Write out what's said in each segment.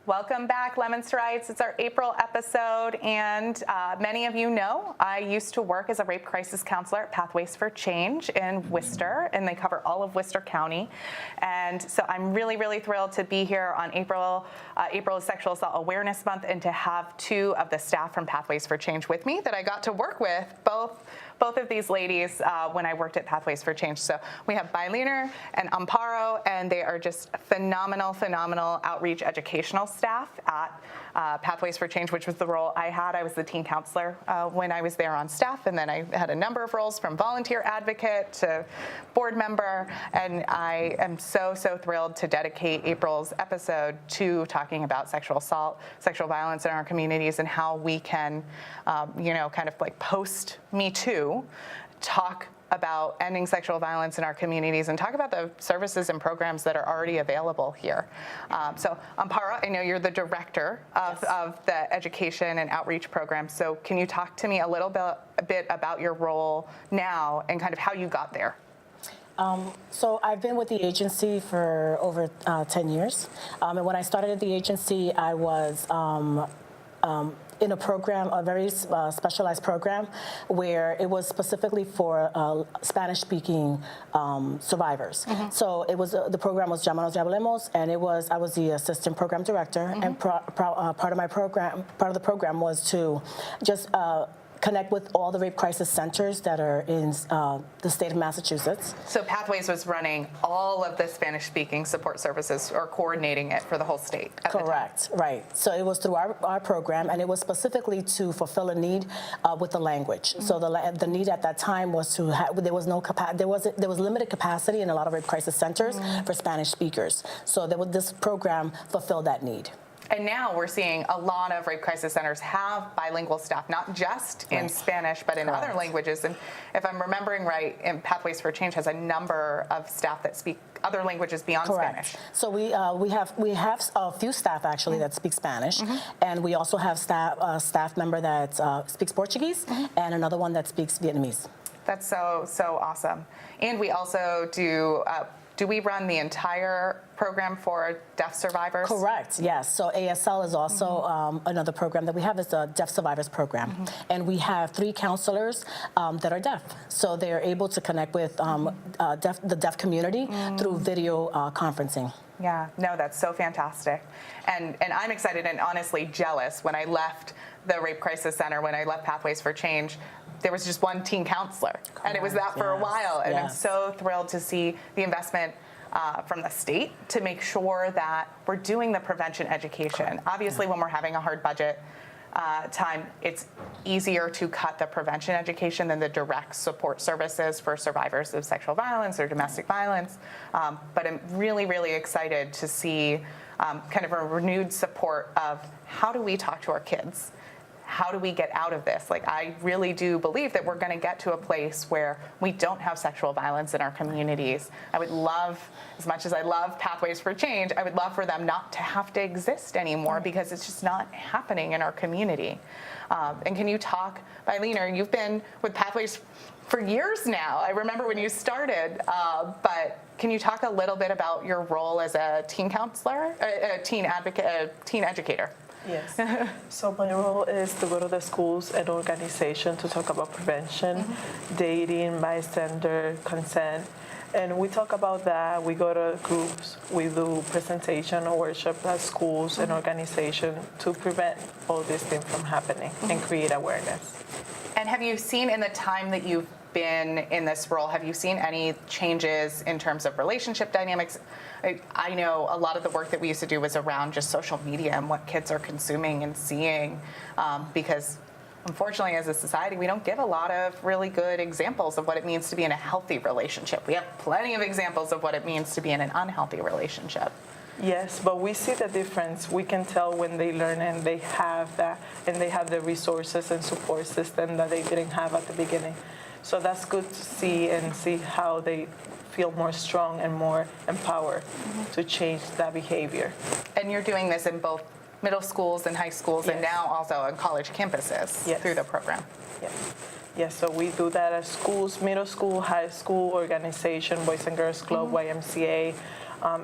Welcome back, Leominsterites. It's our April episode, and many of you know I used to work as a rape crisis counselor at Pathways for Change in Worcester, and they cover all of Worcester County. And so I'm really, really thrilled to be here on April is Sexual Assault Awareness Month, and to have two of the staff from Pathways for Change with me that I got to work with, both of these ladies when I worked at Pathways for Change. So we have Bailiner and Amparo, and they are just phenomenal outreach educational staff at Pathways for Change, which was the role I had. I was the teen counselor when I was there on staff, and then I had a number of roles from volunteer advocate to board member, and I am so thrilled to dedicate April's episode to talking about sexual assault, sexual violence in our communities, and how we can, kind of like post Me Too, talk about ending sexual violence in our communities and talk about the services and programs that are already available here. So Amparo, I know you're the director of the education and outreach program. So can you talk to me a little bit about your role now and kind of how you got there? So I've been with the agency for over 10 years. And when I started at the agency, I was in a program, a very specialized program, where it was specifically for Spanish-speaking survivors. Mm-hmm. So it was the program was Llámanos y Hablemos, and I was the assistant program director. Mm-hmm. And part of the program was to just connect with all the rape crisis centers that are in the state of Massachusetts. So Pathways was running all of the Spanish-speaking support services, or coordinating it for the whole state at Correct, right. So it was through our program, and it was specifically to fulfill a need with the language. Mm-hmm. So the need at that time was to have, there was limited capacity in a lot of rape crisis centers for Spanish speakers. So this program fulfilled that need. And now we're seeing a lot of rape crisis centers have bilingual staff, not just in Spanish, but in other languages. And if I'm remembering right, Pathways for Change has a number of staff that speak other languages beyond Spanish. So we have a few staff actually that speak Spanish, and we also have staff member that speaks Portuguese, and another one that speaks Vietnamese. That's so awesome. And we also do we run the entire program for deaf survivors? Correct, yes. So ASL is also another program that we have, is the Deaf Survivors Program. And we have 3 counselors that are deaf. So they're able to connect with the deaf community through video conferencing. Yeah, no, that's so fantastic. And I'm excited and honestly jealous. When I left the Rape Crisis Center, when I left Pathways for Change, there was just one teen counselor. Correct. And it was that for a while. And I'm so thrilled to see the investment from the state to make sure that we're doing the prevention education. Correct. Obviously, when we're having a hard budget time, it's easier to cut the prevention education than the direct support services for survivors of sexual violence or domestic violence. But I'm really excited to see kind of a renewed support of how do we talk to our kids? How do we get out of this? Like, I really do believe that we're going to get to a place where we don't have sexual violence in our communities. I would love, as much as I love Pathways for Change, I would love for them not to have to exist anymore, because it's just not happening in our community. And can you talk, Bailiner, you've been with Pathways for years now. I remember when you started, but can you talk a little bit about your role as a teen counselor, a teen advocate, a teen educator? Yes. So my role is to go to the schools and organization to talk about prevention, dating, bystander, consent. And we talk about that. We go to groups. We do presentation or workshop at schools and organization to prevent all these things from happening and create awareness. And have you seen, in the time that you've been in this role, have you seen any changes in terms of relationship dynamics? I know a lot of the work that we used to do was around just social media and what kids are consuming and seeing, because unfortunately as a society we don't give a lot of really good examples of what it means to be in a healthy relationship. We have plenty of examples of what it means to be in an unhealthy relationship. Yes, but we see the difference. We can tell when they learn and they have that, and they have the resources and support system that they didn't have at the beginning. So that's good to see, and see how they feel more strong and more empowered to change that behavior. And you're doing this in both middle schools and high schools, and now also on college campuses through the program. Yes, so we do that at schools, middle school, high school, organization, Boys and Girls Club, YMCA,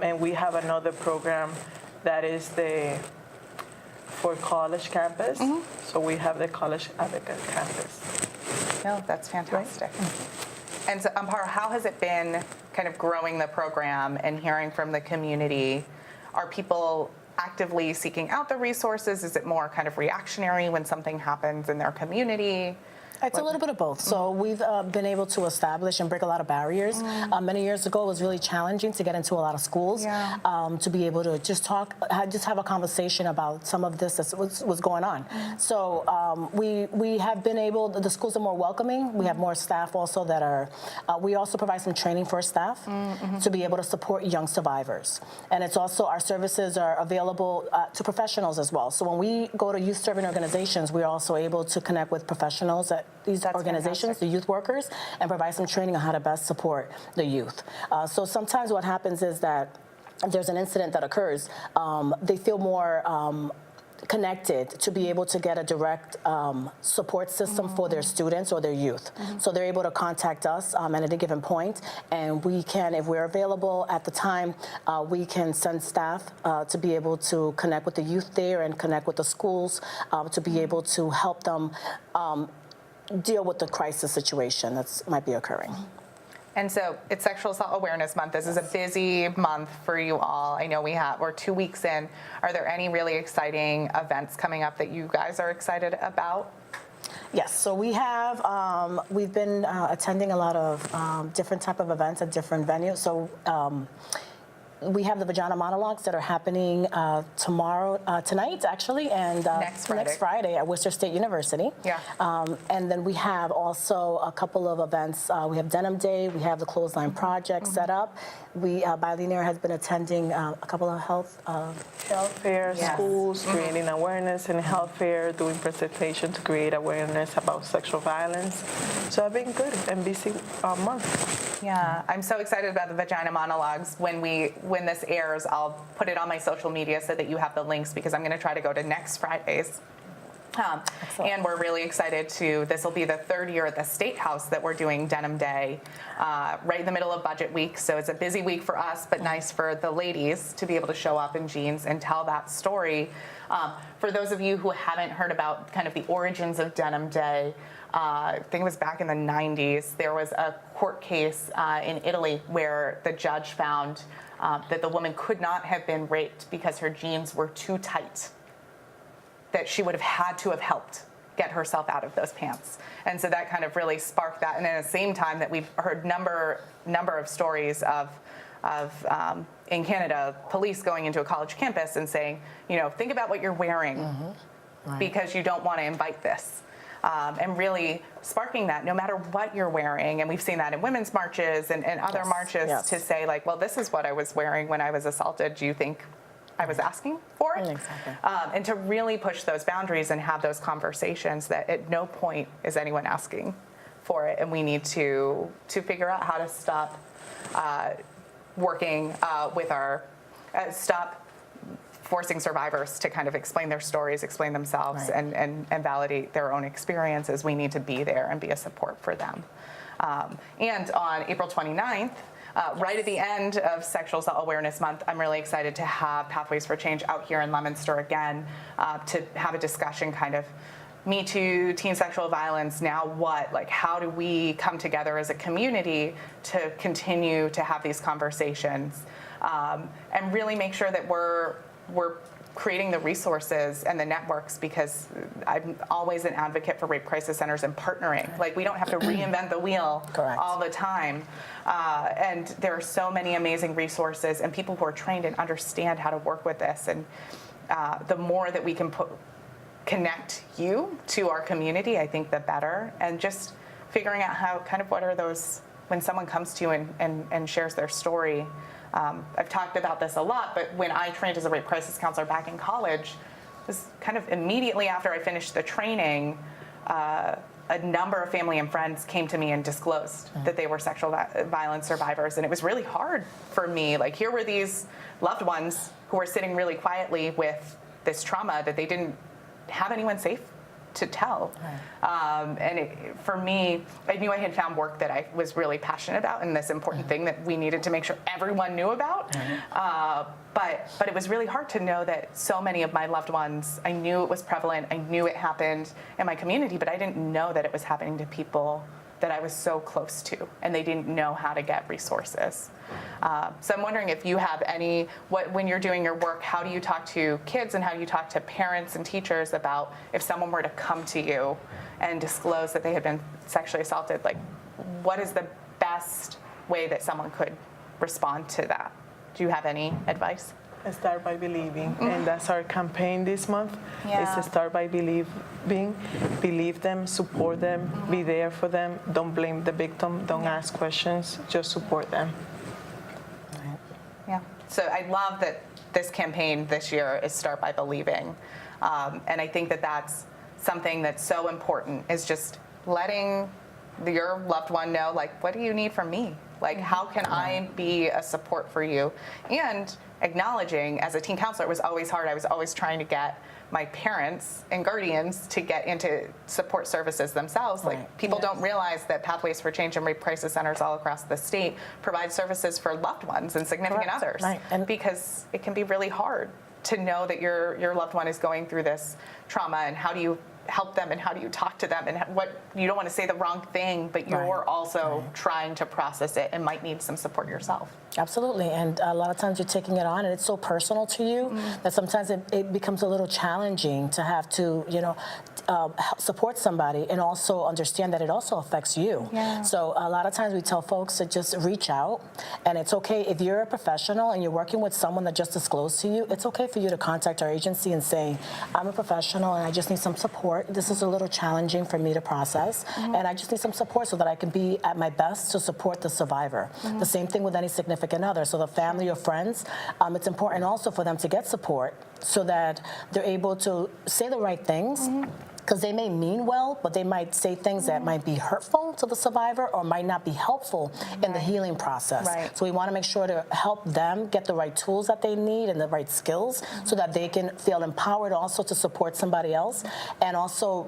and we have another program that is the for college campus. So we have the college advocate campus. No, that's fantastic. And so, Amparo, how has it been kind of growing the program and hearing from the community? Are people actively seeking out the resources? Is it more kind of reactionary when something happens in their community? It's a little bit of both. So we've been able to establish and break a lot of barriers. Many years ago, it was really challenging to get into a lot of schools, to be able to just have a conversation about some of this that was going on. So we have been able, the schools are more welcoming. We have more staff also that are, we also provide some training for staff to be able to support young survivors. And it's also, our services are available to professionals as well. So when we go to youth serving organizations, we're also able to connect with professionals at these organizations, fantastic. the youth workers, and provide some training on how to best support the youth. So sometimes what happens is that if there's an incident that occurs, they feel more connected to be able to get a direct support system for their students or their youth. So they're able to contact us at any given point, and we can, if we're available at the time, we can send staff to be able to connect with the youth there and connect with the schools to be able to help them deal with the crisis situation that might be occurring. And so it's Sexual Assault Awareness Month. This is a busy month for you all. I know we're 2 weeks in. Are there any really exciting events coming up that you guys are excited about? Yes, so we have, we've been attending a lot of different type of events at different venues. So we have the Vagina Monologues that are happening tonight actually, and next Friday at Worcester State University. Yeah. And then we have also a couple of events. We have Denim Day, we have the Clothesline Project set up. Bilinear has been attending a couple of health fair, Yes. schools, creating awareness in health fair, doing presentation to create awareness about sexual violence. So I've been good and busy month. Yeah, I'm so excited about the Vagina Monologues. When this airs, I'll put it on my social media so that you have the links, because I'm going to try to go to next Friday's. And we're really excited this will be the third year at the State House that we're doing Denim Day, right in the middle of budget week. So it's a busy week for us, but nice for the ladies to be able to show up in jeans and tell that story. For those of you who haven't heard about kind of the origins of Denim Day, I think it was back in the 90s, there was a court case in Italy where the judge found that the woman could not have been raped because her jeans were too tight, that she would have had to have helped get herself out of those pants. And so that kind of really sparked that. And at the same time that we've heard number of stories of in Canada, police going into a college campus and saying, think about what you're wearing because you don't want to invite this. And really sparking that no matter what you're wearing. And we've seen that in women's marches and other marches to say, like, well, this is what I was wearing when I was assaulted. Do you think I was asking for it? Exactly. And to really push those boundaries and have those conversations that at no point is anyone asking for it. And we need to figure out how to stop working with stop forcing survivors to kind of explain their stories, explain themselves, and validate their own experiences. We need to be there and be a support for them. And on April 29th, right at the end of Sexual Assault Awareness Month, I'm really excited to have Pathways for Change out here in Leominster again to have a discussion kind of Me Too, teen sexual violence, now what? Like, how do we come together as a community to continue to have these conversations and really make sure that we're creating the resources and the networks, because I'm always an advocate for rape crisis centers and partnering. Like, we don't have to reinvent the wheel all the time. And there are so many amazing resources and people who are trained and understand how to work with this. And the more that we can connect you to our community, I think the better. And just figuring out how, kind of what are those, when someone comes to you and shares their story. I've talked about this a lot, but when I trained as a rape crisis counselor back in college, it was kind of immediately after I finished the training, a number of family and friends came to me and disclosed that they were sexual violence survivors. And it was really hard for me. Like, here were these loved ones who were sitting really quietly with this trauma that they didn't have anyone safe to tell. For me, I knew I had found work that I was really passionate about and this important thing that we needed to make sure everyone knew about. But it was really hard to know that so many of my loved ones, I knew it was prevalent, I knew it happened in my community, but I didn't know that it was happening to people that I was so close to, and they didn't know how to get resources. So I'm wondering if you have when you're doing your work, how do you talk to kids and how do you talk to parents and teachers about if someone were to come to you and disclose that they had been sexually assaulted, like what is the best way that someone could respond to that? Do you have any advice? Start by believing, and that's our campaign this month. Yeah. Is to start by believing, believe them, support them, be there for them. Don't blame the victim. Don't ask questions. Just support them. Yeah. So I love that this campaign this year is Start by Believing, and I think that that's something that's so important. Is just letting your loved one know, like, what do you need from me? Like, how can I be a support for you? And acknowledging, as a teen counselor, it was always hard. I was always trying to get my parents and guardians to get into support services themselves. Like, people don't realize that Pathways for Change and rape crisis centers all across the state provide services for loved ones and significant others. And because it can be really hard to know that your loved one is going through this trauma, and how do you help them and how do you talk to them, and what you don't want to say the wrong thing, but you're also trying to process it and might need some support yourself. Absolutely, and a lot of times you're taking it on and it's so personal to you that sometimes it becomes a little challenging to have to, support somebody and also understand that it also affects you. So a lot of times we tell folks to just reach out, and it's okay if you're a professional and you're working with someone that just disclosed to you, it's okay for you to contact our agency and say, I'm a professional and I just need some support. This is a little challenging for me to process, and I just need some support so that I can be at my best to support the survivor. The same thing with any significant other. So the family or friends, it's important also for them to get support so that they're able to say the right things. Because they may mean well, but they might say things that might be hurtful to the survivor or might not be helpful in the healing process. So we want to make sure to help them get the right tools that they need and the right skills so that they can feel empowered also to support somebody else, and also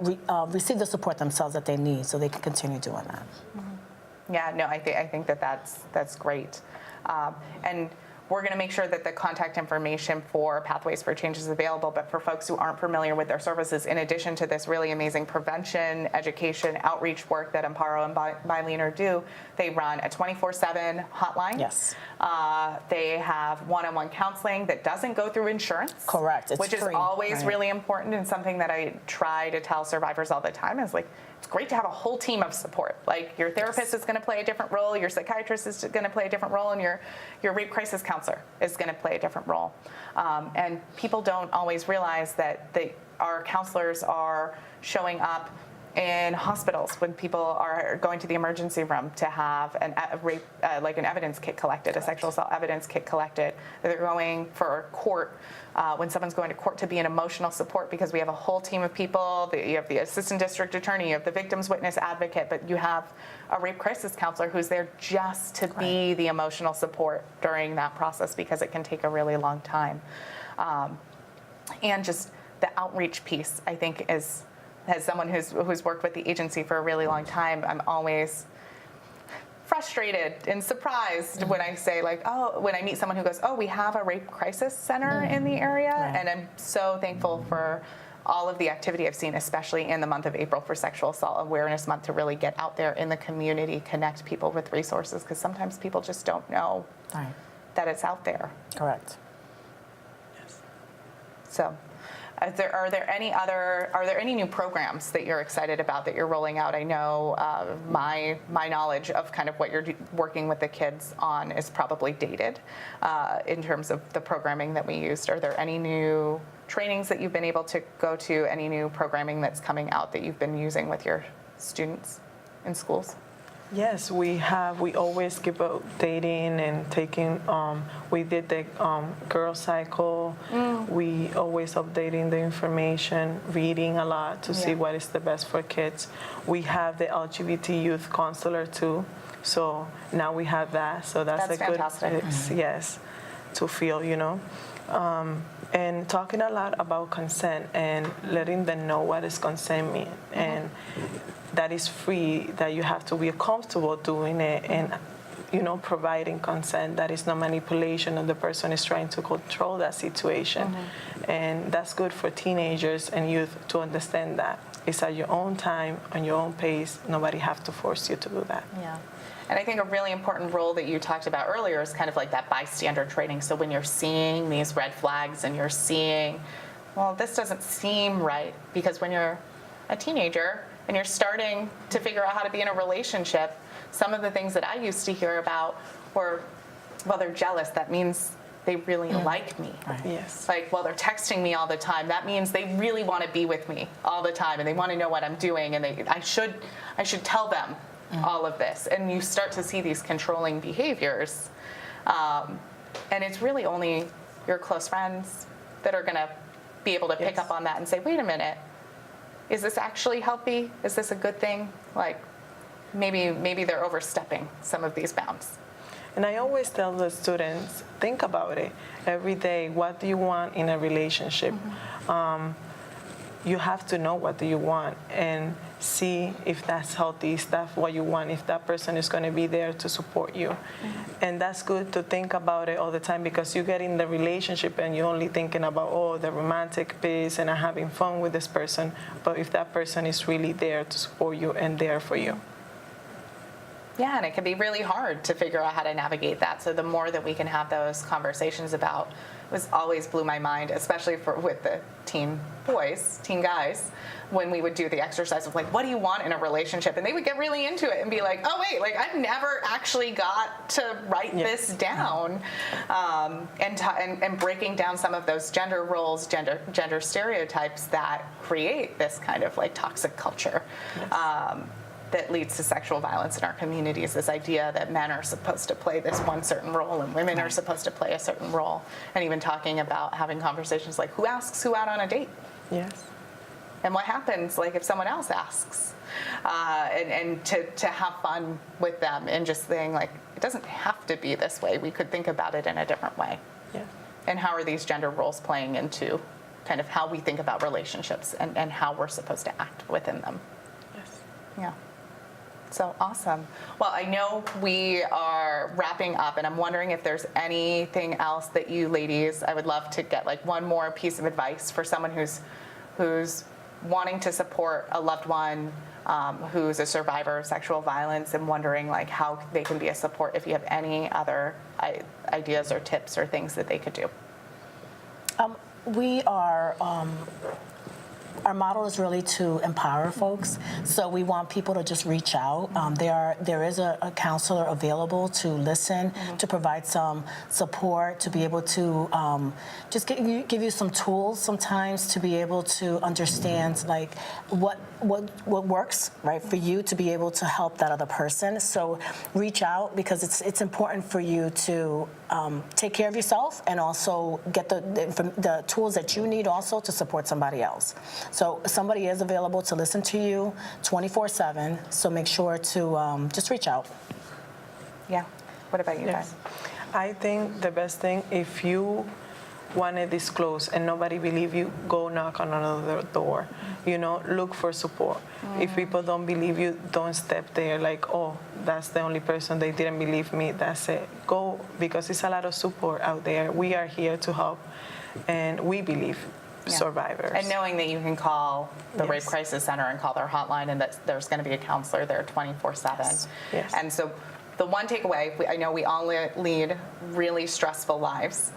receive the support themselves that they need so they can continue doing that. Yeah, no, I think that's great. And we're going to make sure that the contact information for Pathways for Change is available, but for folks who aren't familiar with their services, in addition to this really amazing prevention, education, outreach work that Amparo and Byliner do, they run a 24/7 hotline. Yes. They have one-on-one counseling that doesn't go through insurance. Correct. It's which free. is always really important, and something that I try to tell survivors all the time is, like, it's great to have a whole team of support. Like, your therapist is going to play a different role, your psychiatrist is going to play a different role, and your rape crisis counselor is going to play a different role. And people don't always realize that our counselors are showing up in hospitals when people are going to the emergency room to have an evidence kit collected, a sexual assault evidence kit collected. They're going for court, when someone's going to court, to be an emotional support, because we have a whole team of people. You have the assistant district attorney, you have the victim's witness advocate, but you have a rape crisis counselor who's there just to be the emotional support during that process, because it can take a really long time. And just the outreach piece, I think, is, as someone who's worked with the agency for a really long time, I'm always frustrated and surprised when I say, like, when I meet someone who goes, we have a rape crisis center in the area. And I'm so thankful for all of the activity I've seen, especially in the month of April for Sexual Assault Awareness Month, to really get out there in the community, connect people with resources, because sometimes people just don't know that it's out there. Correct. Yes. So, are there any new programs that you're excited about that you're rolling out? I know my knowledge of kind of what you're working with the kids on is probably dated in terms of the programming that we used. Are there any new trainings that you've been able to go to? Any new programming that's coming out that you've been using with your students in schools? Yes, we have. We always keep updating and taking. We did the girl cycle. We always updating the information, reading a lot to see what is the best for kids. We have the LGBT youth counselor too. So now we have that. So that's a good. Fantastic. Yes. to feel, and talking a lot about consent and letting them know what is consent mean, and that is free, that you have to be comfortable doing it, and providing consent, that is not manipulation, and the person is trying to control that situation. And that's good for teenagers and youth to understand that it's at your own time, on your own pace. Nobody have to force you to do that. Yeah. And I think a really important role that you talked about earlier is kind of like that bystander training. So when you're seeing these red flags and you're seeing, well, this doesn't seem right, because when you're a teenager and you're starting to figure out how to be in a relationship, some of the things that I used to hear about were, well, they're jealous. That means they really like me. Right. Yes. Like, well, they're texting me all the time. That means they really want to be with me all the time, and they want to know what I'm doing, and I should tell them all of this. And you start to see these controlling behaviors, and it's really only your close friends that are going to be able to pick up on that and say, wait a minute, is this actually healthy? Is this a good thing? Like, maybe they're overstepping some of these bounds. And I always tell the students, think about it every day. What do you want in a relationship? You have to know what do you want and see if that's healthy, if that's what you want, if that person is going to be there to support you. And that's good to think about it all the time, because you get in the relationship and you're only thinking about, the romantic piece and I'm having fun with this person. But if that person is really there to support you and there for you. Yeah, and it can be really hard to figure out how to navigate that. So the more that we can have those conversations about, it was always blew my mind, especially with the teen guys, when we would do the exercise of like, what do you want in a relationship? And they would get really into it and be like, oh wait, like I've never actually got to write this down, and breaking down some of those gender roles, gender stereotypes that create this kind of like toxic culture. Yes. That leads to sexual violence in our communities, this idea that men are supposed to play this one certain role and women are supposed to play a certain role. And even talking about having conversations like, who asks who out on a date? Yes. And what happens like if someone else asks? And to have fun with them and just saying like, it doesn't have to be this way. We could think about it in a different way. Yeah. And how are these gender roles playing into kind of how we think about relationships and how we're supposed to act within them? Yes. Yeah. So awesome. Well, I know we are wrapping up, and I'm wondering if there's anything else that you ladies, I would love to get like one more piece of advice for someone who's wanting to support a loved one who's a survivor of sexual violence, and wondering like how they can be a support. If you have any other ideas or tips or things that they could do. We are. Our model is really to empower folks, so we want people to just reach out. There is a counselor available to listen, to provide some support, to be able to just give you some tools sometimes to be able to understand like what works right for you to be able to help that other person. So reach out, because it's important for you to take care of yourself and also get the tools that you need also to support somebody else. So somebody is available to listen to you 24/7. So make sure to just reach out. Yeah. What about you guys? I think the best thing, if you want to disclose and nobody believe you, go knock on another door. Look for support. If people don't believe you, don't step there like, oh, that's the only person, they didn't believe me, that's it. Go, because it's a lot of support out there. We are here to help, and we believe survivors. And knowing that you can call the Yes. Rape Crisis Center and call their hotline, and that there's going to be a counselor there 24/7. Yes. And so the one takeaway, I know we all lead really stressful lives.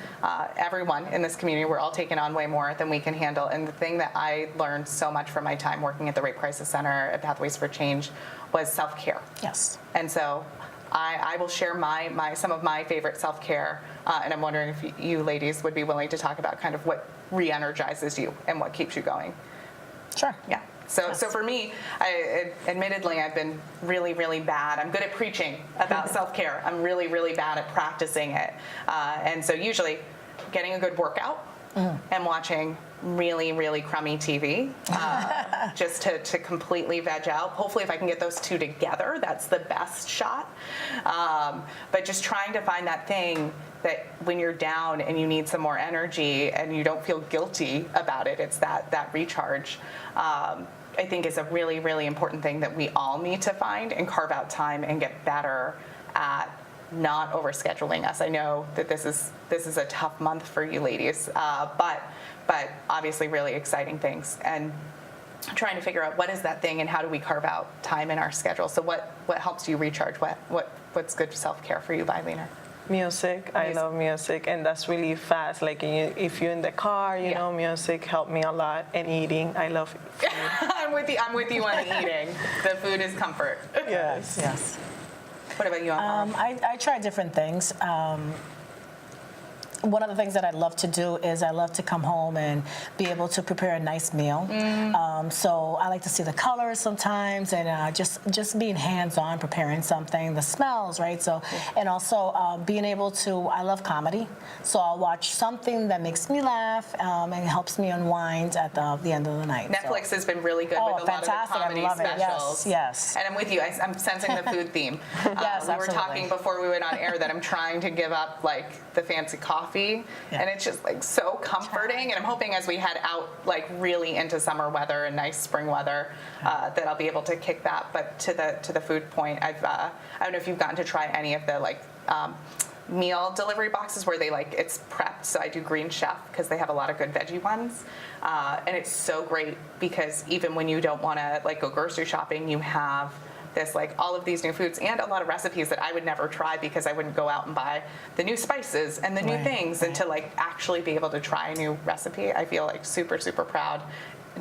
Everyone in this community, we're all taking on way more than we can handle. And the thing that I learned so much from my time working at the Rape Crisis Center at Pathways for Change was self-care. Yes. And so I will share some of my favorite self-care, and I'm wondering if you ladies would be willing to talk about kind of what re-energizes you and what keeps you going. Sure. Yeah. So for me, admittedly, I've been really, really bad. I'm good at preaching about self-care. I'm really, really bad at practicing it. And so usually getting a good workout and watching really, really crummy TV just to completely veg out. Hopefully if I can get those two together, that's the best shot. But just trying to find that thing that when you're down and you need some more energy and you don't feel guilty about it, it's that recharge. I think is a really, really important thing that we all need to find and carve out time and get better at not overscheduling us. I know that this is a tough month for you ladies, but obviously really exciting things, and trying to figure out what is that thing and how do we carve out time in our schedule. So what helps you recharge? What's good self-care for you, Leaner? Music. I love music, and that's really fast. Like if you're in the car, you know, music helped me a lot. And eating, I love food. I'm with you on the eating. The food is comfort. Yes. Yes. What about you, Amparo? I try different things. One of the things that I love to do is I love to come home and be able to prepare a nice meal. So I like to see the colors sometimes, and just being hands-on preparing something, the smells, right? So, and also being able to, I love comedy, so I'll watch something that makes me laugh and helps me unwind at the end of the night. Netflix has been really good with a lot of the comedy specials. Yes. And I'm with you. I'm sensing the food theme. Yes, we were absolutely. talking before we went on air that I'm trying to give up like the fancy coffee, and it's just like so comforting. And I'm hoping as we head out like really into summer weather and nice spring weather that I'll be able to kick that. But to the food point, I don't know if you've gotten to try any of the like meal delivery boxes where they like it's prepped. So I do Green Chef because they have a lot of good veggie ones, and it's so great because even when you don't want to like go grocery shopping, you have this like all of these new foods and a lot of recipes that I would never try because I wouldn't go out and buy the new spices and the new things. And to like actually be able to try a new recipe, I feel like super, super proud.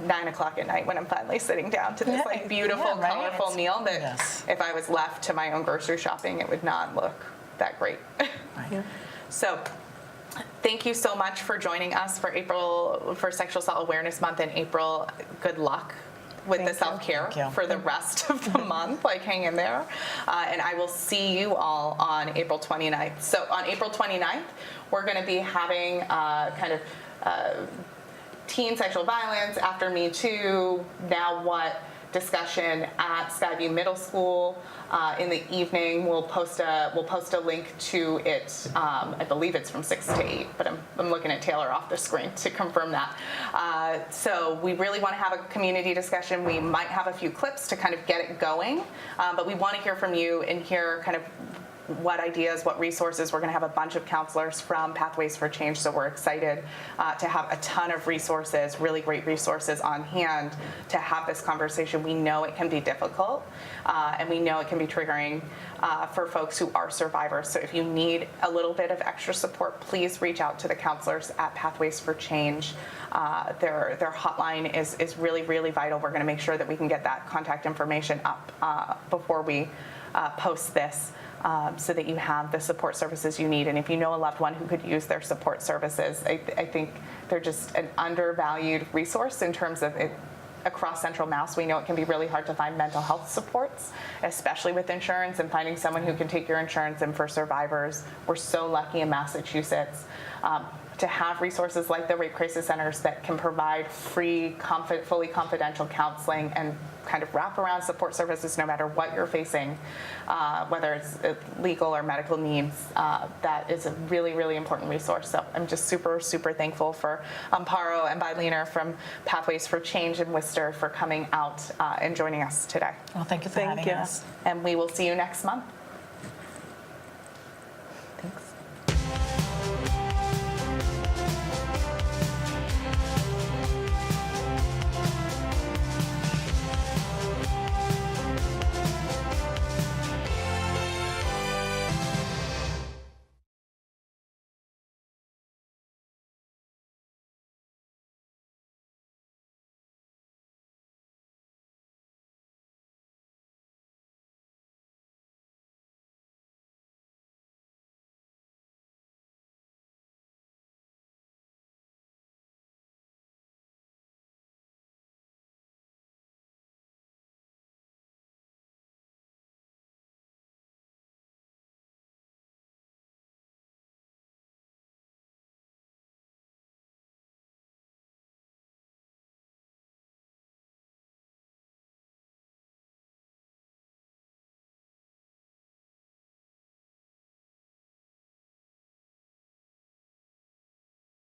9 o'clock at night when I'm finally sitting down to this like beautiful, colorful meal that if I was left to my own grocery shopping, it would not look that great. So thank you so much for joining us for Sexual Assault Awareness Month in April. Good luck with the self-care for the rest of the month. Like, hang in there. And I will see you all on April 29th. So on April 29th, we're going to be having kind of teen sexual violence, after Me Too, now what discussion at Skyview Middle School. In the evening, we'll post a link to it. I believe it's from 6 to 8, but I'm looking at Taylor off the screen to confirm that. So we really want to have a community discussion. We might have a few clips to kind of get it going, but we want to hear from you and hear kind of what ideas, what resources. We're going to have a bunch of counselors from Pathways for Change, so we're excited to have a ton of resources, really great resources on hand to have this conversation. We know it can be difficult, and we know it can be triggering for folks who are survivors. So if you need a little bit of extra support, please reach out to the counselors at Pathways for Change. Their hotline is really, really vital. We're going to make sure that we can get that contact information up before we post this. So that you have the support services you need. And if you know a loved one who could use their support services, I think they're just an undervalued resource in terms of it. Across Central Mass, we know it can be really hard to find mental health supports, especially with insurance, and finding someone who can take your insurance. And for survivors, we're so lucky in Massachusetts to have resources like the Rape Crisis Centers that can provide free, fully confidential counseling and kind of wraparound support services no matter what you're facing, whether it's legal or medical needs. That is a really, really important resource. So I'm just super, super thankful for Amparo and Leominster from Pathways for Change in Worcester for coming out and joining us today. Well, thank you for having us. And we will see you next month.